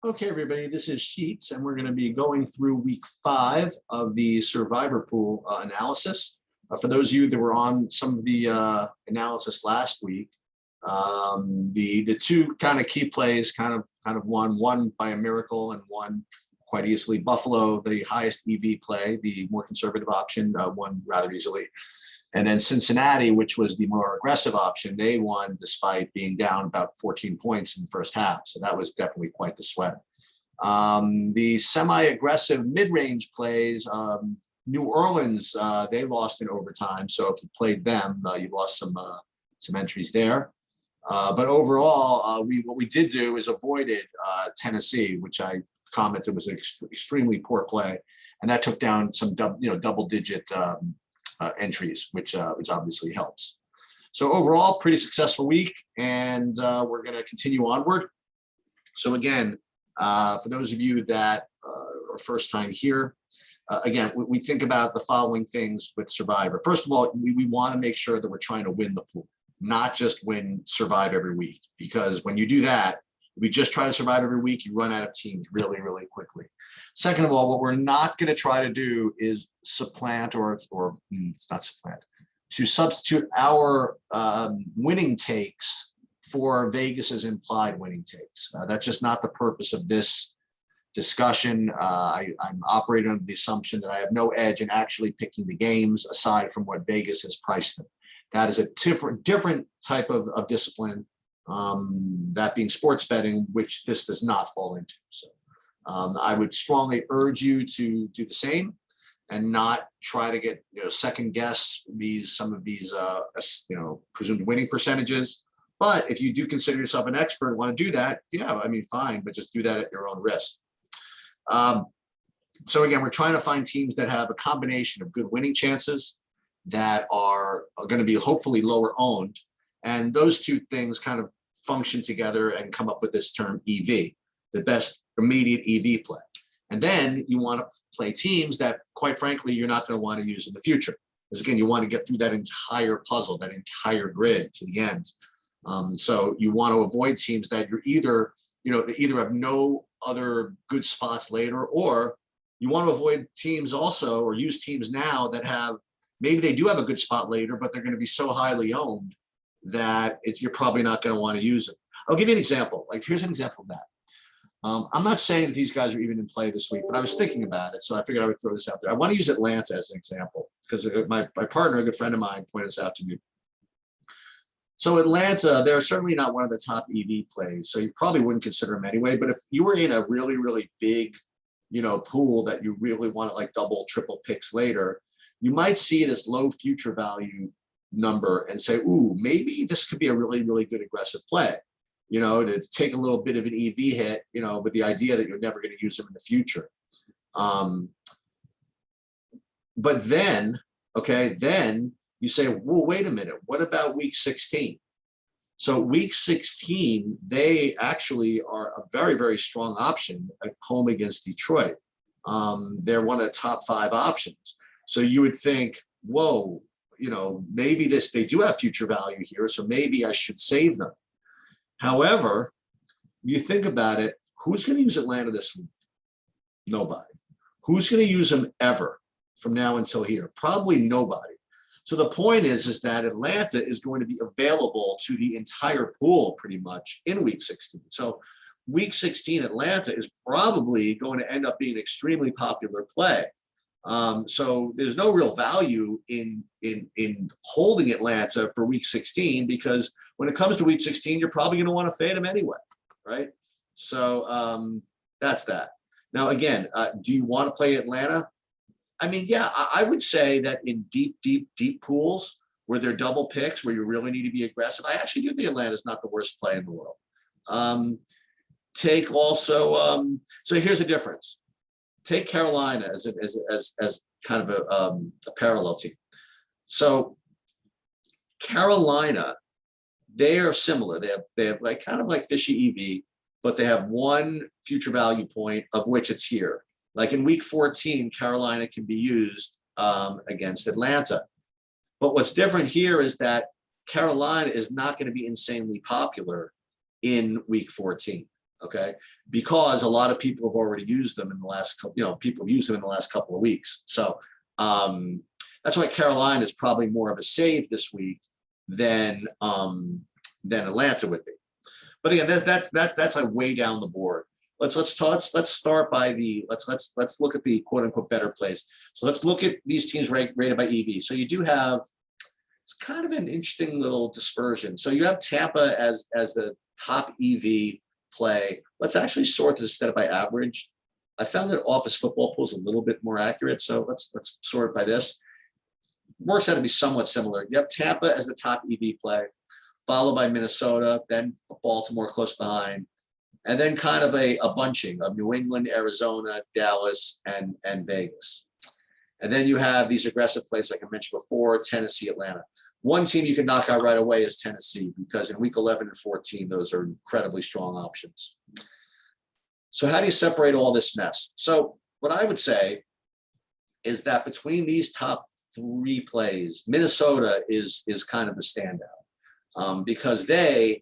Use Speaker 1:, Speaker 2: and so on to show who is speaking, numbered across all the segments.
Speaker 1: Okay, everybody, this is Sheets, and we're going to be going through week 5 of the survivor pool analysis. For those of you that were on some of the analysis last week, the two kind of key plays kind of won, one by a miracle and one quite easily. Buffalo, the highest EV play, the more conservative option, won rather easily. And then Cincinnati, which was the more aggressive option, they won despite being down about 14 points in the first half. So that was definitely quite the sweat. The semi-aggressive mid-range plays, New Orleans, they lost in overtime. So if you played them, you lost some entries there. But overall, what we did do is avoided Tennessee, which I commented was an extremely poor play, and that took down some double-digit entries, which obviously helps. So overall, pretty successful week, and we're going to continue onward. So again, for those of you that are first time here, again, we think about the following things with Survivor. First of all, we want to make sure that we're trying to win the pool, not just survive every week, because when you do that, if we just try to survive every week, you run out of teams really, really quickly. Second of all, what we're not going to try to do is supplant or it's not supplant, to substitute our winning takes for Vegas's implied winning takes. That's just not the purpose of this discussion. I'm operating under the assumption that I have no edge in actually picking the games aside from what Vegas has priced them. That is a different type of discipline, that being sports betting, which this does not fall into. So I would strongly urge you to do the same and not try to get second guess some of these presumed winning percentages. But if you do consider yourself an expert and want to do that, yeah, I mean, fine, but just do that at your own risk. So again, we're trying to find teams that have a combination of good winning chances that are going to be hopefully lower owned. And those two things kind of function together and come up with this term EV, the best immediate EV play. And then you want to play teams that, quite frankly, you're not going to want to use in the future. Because again, you want to get through that entire puzzle, that entire grid to the end. So you want to avoid teams that you're either have no other good spots later, or you want to avoid teams also, or use teams now that have, maybe they do have a good spot later, but they're going to be so highly owned that you're probably not going to want to use it. I'll give you an example. Like, here's an example of that. I'm not saying that these guys are even in play this week, but I was thinking about it, so I figured I would throw this out there. I want to use Atlanta as an example because my partner, a good friend of mine, pointed this out to me. So Atlanta, they're certainly not one of the top EV plays, so you probably wouldn't consider them anyway. But if you were in a really, really big, pool that you really want to like double, triple picks later, you might see this low future value number and say, ooh, maybe this could be a really, really good aggressive play, to take a little bit of an EV hit, with the idea that you're never going to use them in the future. But then you say, well, wait a minute, what about week 16? So week 16, they actually are a very, very strong option at home against Detroit. They're one of the top 5 options. So you would think, whoa, maybe they do have future value here, so maybe I should save them. However, you think about it, who's going to use Atlanta this week? Nobody. Who's going to use them ever from now until here? Probably nobody. So the point is that Atlanta is going to be available to the entire pool pretty much in week 16. So week 16 Atlanta is probably going to end up being an extremely popular play. So there's no real value in holding Atlanta for week 16, because when it comes to week 16, you're probably going to want to fade them anyway, right? So that's that. Now, again, do you want to play Atlanta? I mean, yeah, I would say that in deep pools where they're double picks, where you really need to be aggressive, I actually do think Atlanta is not the worst play in the world. Take also, so here's the difference. Take Carolina as kind of a parallel team. So Carolina, they are similar. They have like kind of like fishy EV, but they have one future value point, of which it's here. Like in week 14, Carolina can be used against Atlanta. But what's different here is that Carolina is not going to be insanely popular in week 14. okay? Because a lot of people have already used them in the last couple, people have used them in the last couple of weeks. So that's why Carolina is probably more of a save this week than Atlanta would be. But again, that's like way down the board. Let's start by let's look at the quote unquote better plays. So let's look at these teams rated by EV. So you do have, it's kind of an interesting little dispersion. So you have Tampa as the top EV play. Let's actually sort this instead of by average. I found that Office Football Pool is a little bit more accurate. So let's sort it by this. Works out to be somewhat similar. You have Tampa as the top EV play, followed by Minnesota, then Baltimore close behind, and then kind of a bunching of New England, Arizona, Dallas, and Vegas. And then you have these aggressive plays, like I mentioned before, Tennessee, Atlanta. One team you can knock out right away is Tennessee, because in week 11 and 14, those are incredibly strong options. So how do you separate all this mess? So what I would say is that between these top three plays, Minnesota is kind of the standout, because they're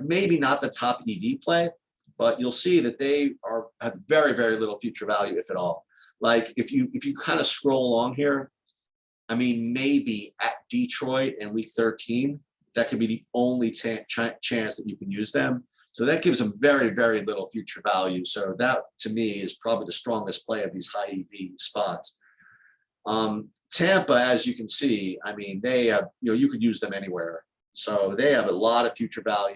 Speaker 1: maybe not the top EV play, but you'll see that they have very, very little future value, if at all. Like if you kind of scroll along here, I mean, maybe at Detroit in week 13, that could be the only chance that you can use them. So that gives them very, very little future value. So that, to me, is probably the strongest play of these high EV spots. Tampa, as you can see, I mean, they have, you could use them anywhere. So they have a lot of future value.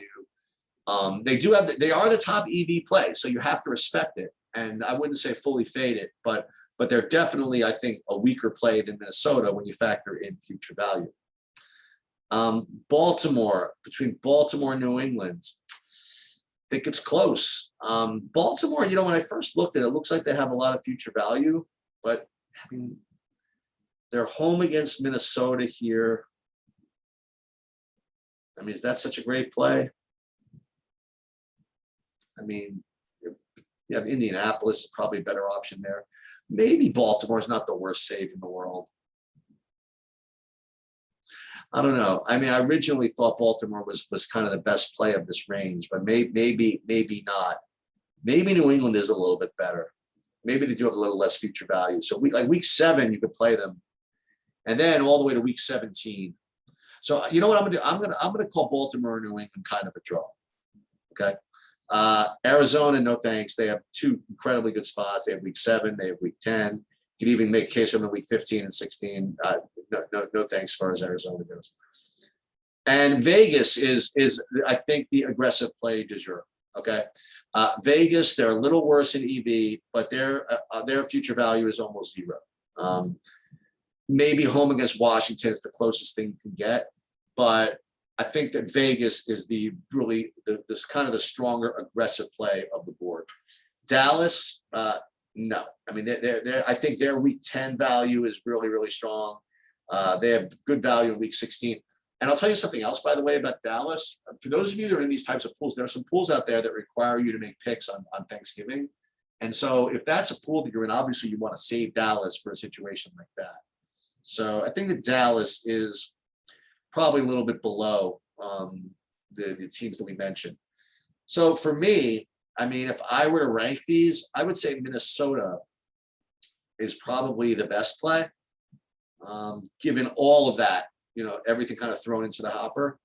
Speaker 1: They are the top EV play, so you have to respect it. And I wouldn't say fully fade it, but they're definitely, I think, a weaker play than Minnesota when you factor in future value. Baltimore, between Baltimore and New England, I think it's close. Baltimore, when I first looked at it, it looks like they have a lot of future value, but I mean, they're home against Minnesota here. I mean, is that such a great play? I mean, you have Indianapolis, probably a better option there. Maybe Baltimore is not the worst save in the world. I don't know. I mean, I originally thought Baltimore was kind of the best play of this range, but maybe not. Maybe New England is a little bit better. Maybe they do have a little less future value. So week 7, you could play them, and then all the way to week 17. So you know what I'm gonna do? I'm gonna call Baltimore and New England kind of a draw. Okay. Arizona, no thanks. They have 2 incredibly good spots. They have week 7. They have week 10. You could even make a case for them in week 15 and 16. No thanks as far as Arizona goes. And Vegas is I think the aggressive play du jour. Okay. Vegas, they're a little worse in EV, but their future value is almost 0. Maybe home against Washington is the closest thing you can get, but I think that Vegas is the kind of the stronger aggressive play of the board. Dallas, no. I mean, I think their week 10 value is really, really strong. They have good value in week 16. And I'll tell you something else, by the way, about Dallas. For those of you that are in these types of pools, there are some pools out there that require you to make picks on Thanksgiving. And so if that's a pool that you're in, obviously you want to save Dallas for a situation like that. So I think that Dallas is probably a little bit below the teams that we mentioned. So for me, I mean, if I were to rank these, I would say Minnesota is probably the best play, given all of that, everything kind of thrown into the hopper.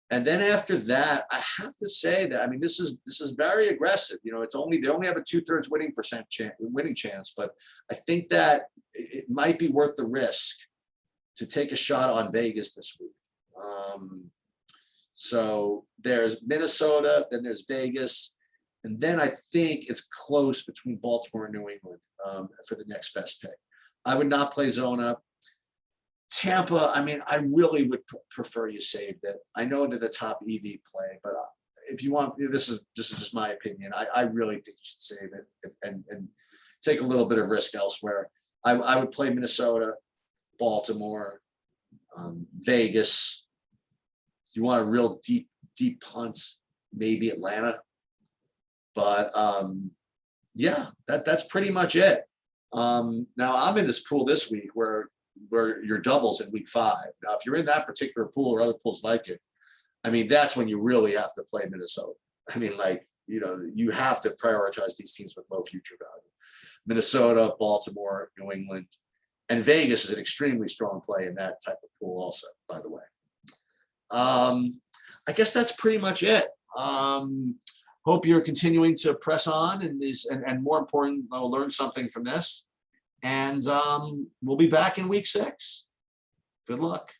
Speaker 1: And then after that, I have to say that, I mean, this is very aggressive. They only have a 2/3 winning chance, but I think that it might be worth the risk to take a shot on Vegas this week. So there's Minnesota, then there's Vegas, and then I think it's close between Baltimore and New England for the next best pick. I would not play zone up. Tampa, I mean, I really would prefer you save that. I know they're the top EV play, but if you want, this is just my opinion. I really think you should save it and take a little bit of risk elsewhere. I would play Minnesota, Baltimore, Vegas. If you want a real deep punt, maybe Atlanta. But yeah, that's pretty much it. Now I'm in this pool this week where your doubles in week 5. Now, if you're in that particular pool or other pools like it, I mean, that's when you really have to play Minnesota. I mean, like, you know, you have to prioritize these teams with low future value. Minnesota, Baltimore, New England, and Vegas is an extremely strong play in that type of pool also, by the way. I guess that's pretty much it. Hope you're continuing to press on and more important, learn something from this. And we'll be back in week 6. Good luck.